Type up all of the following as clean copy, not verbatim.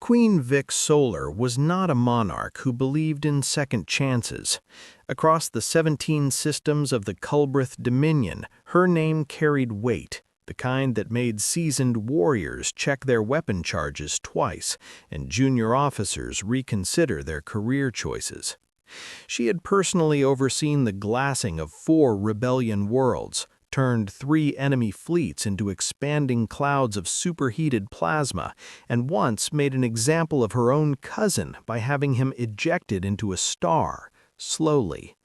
Queen Vex Solar was not a monarch who believed in second chances. Across the 17 systems of the Culbreth Dominion, her name carried weight, the kind that made seasoned warriors check their weapon charges twice and junior officers reconsider their career choices. She had personally overseen the glassing of 4 rebellion worlds, turned 3 enemy fleets into expanding clouds of superheated plasma, and once made an example of her own cousin by having him ejected into a star, slowly.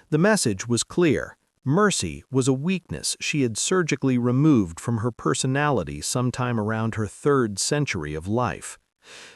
The message was clear. Mercy was a weakness she had surgically removed from her personality sometime around her 3rd century of life.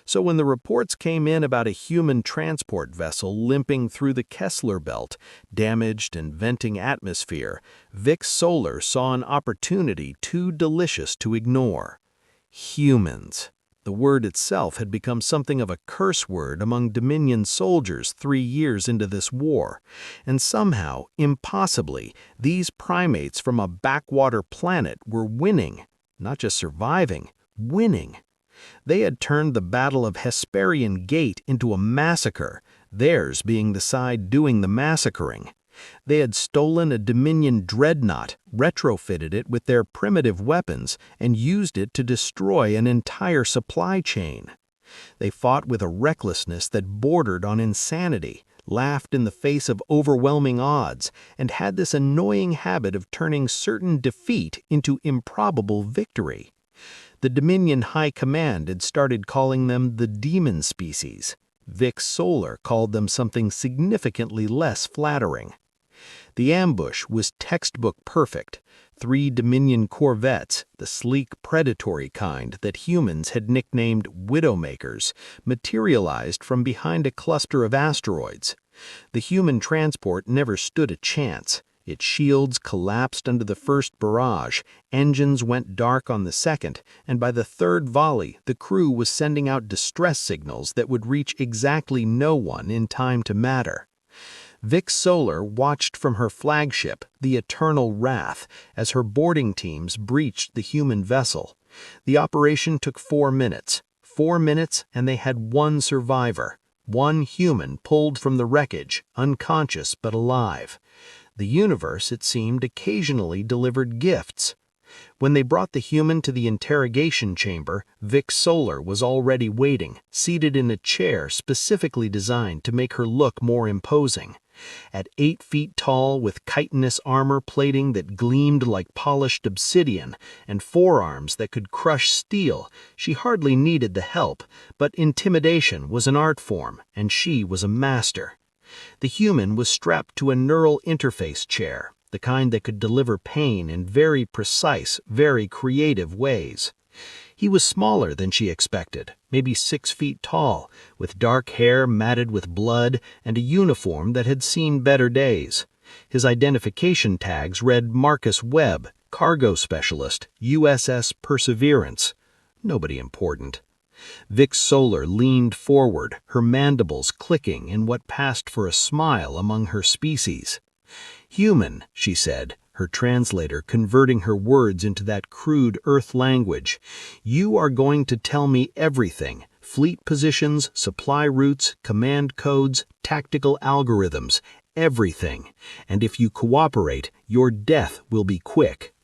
So when the reports came in about a human transport vessel limping through the Kessler Belt, damaged and venting atmosphere, Vex Solar saw an opportunity too delicious to ignore. Humans. The word itself had become something of a curse word among Dominion soldiers 3 years into this war, and somehow, impossibly, these primates from a backwater planet were winning, not just surviving, winning. They had turned the Battle of Hesperian Gate into a massacre, theirs being the side doing the massacring. They had stolen a Dominion dreadnought, retrofitted it with their primitive weapons, and used it to destroy an entire supply chain. They fought with a recklessness that bordered on insanity, laughed in the face of overwhelming odds, and had this annoying habit of turning certain defeat into improbable victory. The Dominion High Command had started calling them the demon species. Vex Solar called them something significantly less flattering. The ambush was textbook perfect. 3 Dominion corvettes, the sleek predatory kind that humans had nicknamed Widowmakers, materialized from behind a cluster of asteroids. The human transport never stood a chance. Its shields collapsed under the first barrage, engines went dark on the second, and by the 3rd volley the crew was sending out distress signals that would reach exactly no one in time to matter. Vex Solar watched from her flagship, the Eternal Wrath, as her boarding teams breached the human vessel. The operation took 4 minutes. 4 minutes, and they had 1 survivor. 1 human pulled from the wreckage, unconscious but alive. The universe, it seemed, occasionally delivered gifts. When they brought the human to the interrogation chamber, Vex Solar was already waiting, seated in a chair specifically designed to make her look more imposing. At 8 feet tall, with chitinous armor plating that gleamed like polished obsidian, and forearms that could crush steel, she hardly needed the help, but intimidation was an art form, and she was a master. The human was strapped to a neural interface chair, the kind that could deliver pain in very precise, very creative ways. He was smaller than she expected, maybe 6 feet tall, with dark hair matted with blood and a uniform that had seen better days. His identification tags read Marcus Webb, Cargo Specialist, USS Perseverance. Nobody important. Vex Solar leaned forward, her mandibles clicking in what passed for a smile among her species. "Human," she said, her translator converting her words into that crude Earth language. "You are going to tell me everything. Fleet positions, supply routes, command codes, tactical algorithms, everything. And if you cooperate, your death will be quick."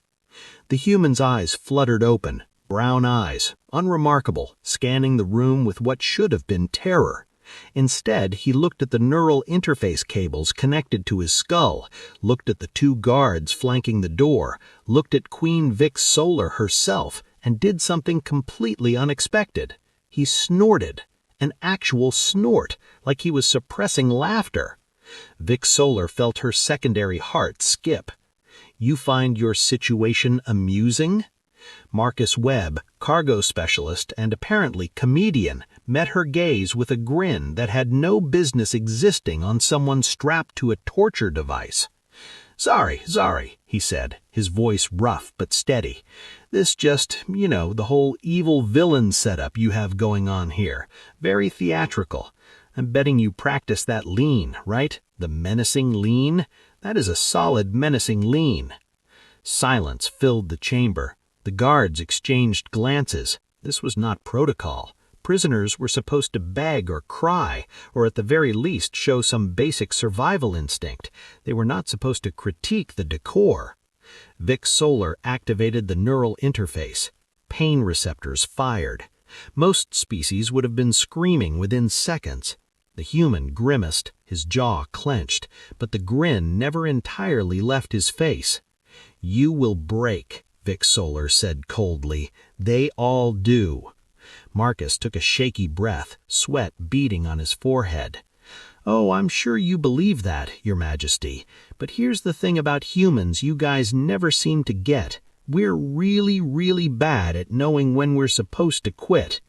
The human's eyes fluttered open. Brown eyes, unremarkable, scanning the room with what should have been terror. Instead, he looked at the neural interface cables connected to his skull, looked at the 2 guards flanking the door, looked at Queen Vex Solar herself, and did something completely unexpected. He snorted, an actual snort, like he was suppressing laughter. Vex Solar felt her secondary heart skip. "You find your situation amusing?" Marcus Webb, Cargo Specialist and apparently comedian, met her gaze with a grin that had no business existing on someone strapped to a torture device. Sorry, he said, his voice rough but steady. "This just, the whole evil villain setup you have going on here. Very theatrical. I'm betting you practice that lean, right? The menacing lean? That is a solid menacing lean." Silence filled the chamber. The guards exchanged glances. This was not protocol. Prisoners were supposed to beg or cry, or at the very least show some basic survival instinct. They were not supposed to critique the decor. Vex Solar activated the neural interface. Pain receptors fired. Most species would have been screaming within seconds. The human grimaced, his jaw clenched, but the grin never entirely left his face. "You will break," Vex Solar said coldly. "They all do." Marcus took a shaky breath, sweat beading on his forehead. "Oh, I'm sure you believe that, Your Majesty. But here's the thing about humans you guys never seem to get. We're really, really bad at knowing when we're supposed to quit."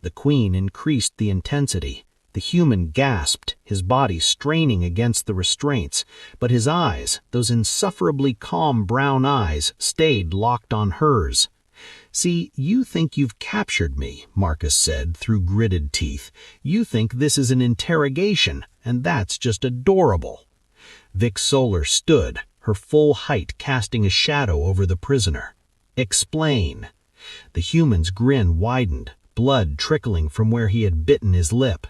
The Queen increased the intensity. The human gasped, his body straining against the restraints, but his eyes, those insufferably calm brown eyes, stayed locked on hers. "See, you think you've captured me," Marcus said through gritted teeth. "You think this is an interrogation, and that's just adorable." Vex Solar stood, her full height casting a shadow over the prisoner. "Explain." The human's grin widened, blood trickling from where he had bitten his lip.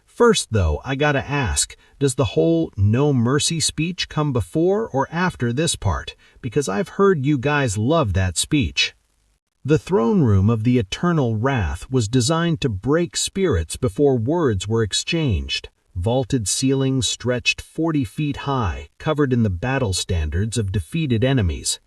"First, though, I gotta ask, does the whole no mercy speech come before or after this part? Because I've heard you guys love that speech." The throne room of the eternal wrath was designed to break spirits before words were exchanged. Vaulted ceilings stretched 40 feet high, covered in the battle standards of defeated enemies.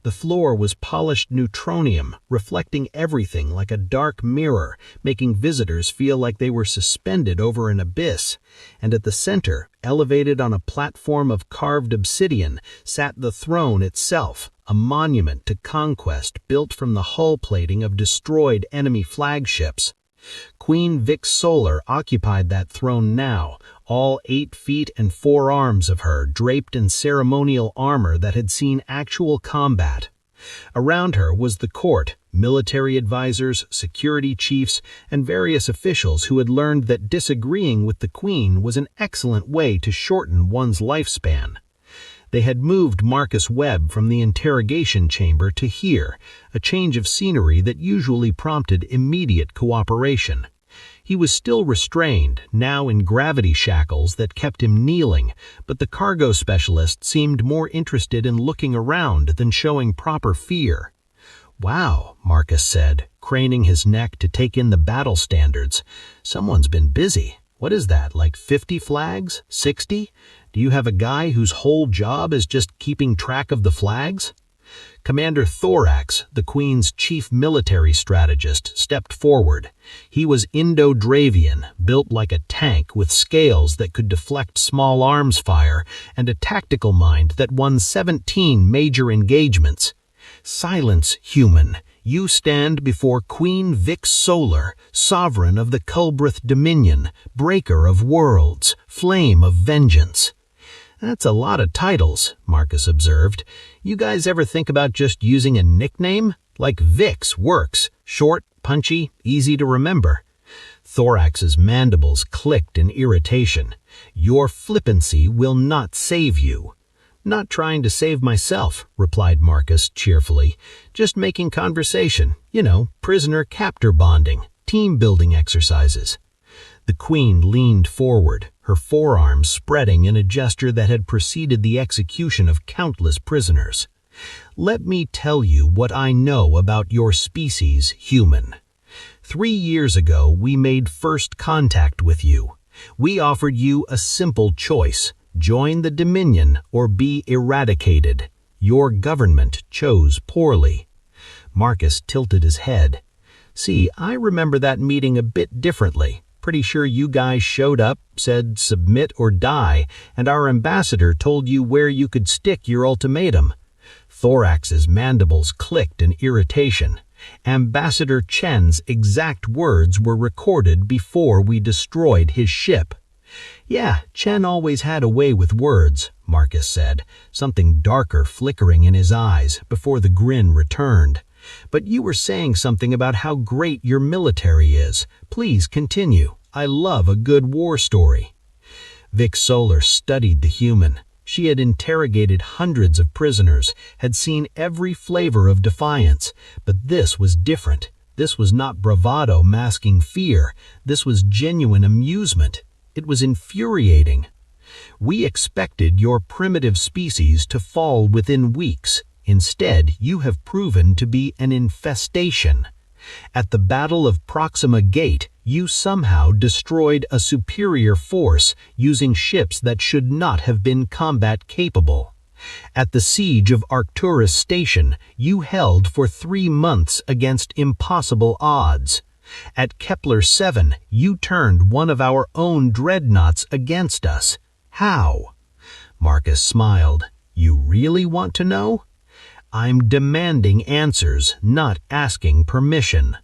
The floor was polished neutronium, reflecting everything like a dark mirror, making visitors feel like they were suspended over an abyss. And at the center, elevated on a platform of carved obsidian, sat the throne itself, a monument to conquest built from the hull plating of destroyed enemy flagships. Queen Vex Solar occupied that throne now, all 8 feet and 4 arms of her draped in ceremonial armor that had seen actual combat. Around her was the court, military advisors, security chiefs, and various officials who had learned that disagreeing with the queen was an excellent way to shorten one's lifespan. They had moved Marcus Webb from the interrogation chamber to here, a change of scenery that usually prompted immediate cooperation. He was still restrained, now in gravity shackles that kept him kneeling, but the cargo specialist seemed more interested in looking around than showing proper fear. "Wow," Marcus said, craning his neck to take in the battle standards. "Someone's been busy. What is that, like 50 flags? 60? Do you have a guy whose whole job is just keeping track of the flags?" Commander Thorax, the Queen's chief military strategist, stepped forward. He was Indo-Dravian, built like a tank with scales that could deflect small arms fire, and a tactical mind that won 17 major engagements. "Silence, human. You stand before Queen Vex Solar, sovereign of the Culbreth Dominion, breaker of worlds, flame of vengeance." "That's a lot of titles," Marcus observed. "You guys ever think about just using a nickname? Like Vix works, short, punchy, easy to remember." Thorax's mandibles clicked in irritation. "Your flippancy will not save you." "Not trying to save myself," replied Marcus cheerfully. "Just making conversation, prisoner-captor bonding, team-building exercises." The Queen leaned forward, her forearms spreading in a gesture that had preceded the execution of countless prisoners. "Let me tell you what I know about your species, human. 3 years ago, we made first contact with you. We offered you a simple choice: join the Dominion or be eradicated. Your government chose poorly." Marcus tilted his head. "See, I remember that meeting a bit differently. Pretty sure you guys showed up, said submit or die, and our ambassador told you where you could stick your ultimatum." Thorax's mandibles clicked in irritation. "Ambassador Chen's exact words were recorded before we destroyed his ship." "Yeah, Chen always had a way with words," Marcus said, something darker flickering in his eyes before the grin returned. "But you were saying something about how great your military is. Please continue. I love a good war story." Vex Solar studied the human. She had interrogated hundreds of prisoners, had seen every flavor of defiance, but this was different. This was not bravado masking fear. This was genuine amusement. It was infuriating. We expected your primitive species to fall within weeks. Instead, you have proven to be an infestation. At the Battle of Proxima Gate, you somehow destroyed a superior force using ships that should not have been combat capable. At the siege of Arcturus Station, you held for 3 months against impossible odds. At Kepler 7, you turned one of our own dreadnoughts against us. How? Marcus smiled. You really want to know? I'm demanding answers, not asking permission.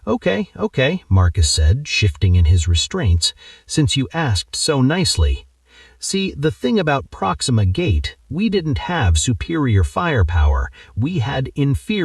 Okay, Marcus said, shifting in his restraints, since you asked so nicely. See, the thing about Proxima Gate, we didn't have superior firepower, we had inferior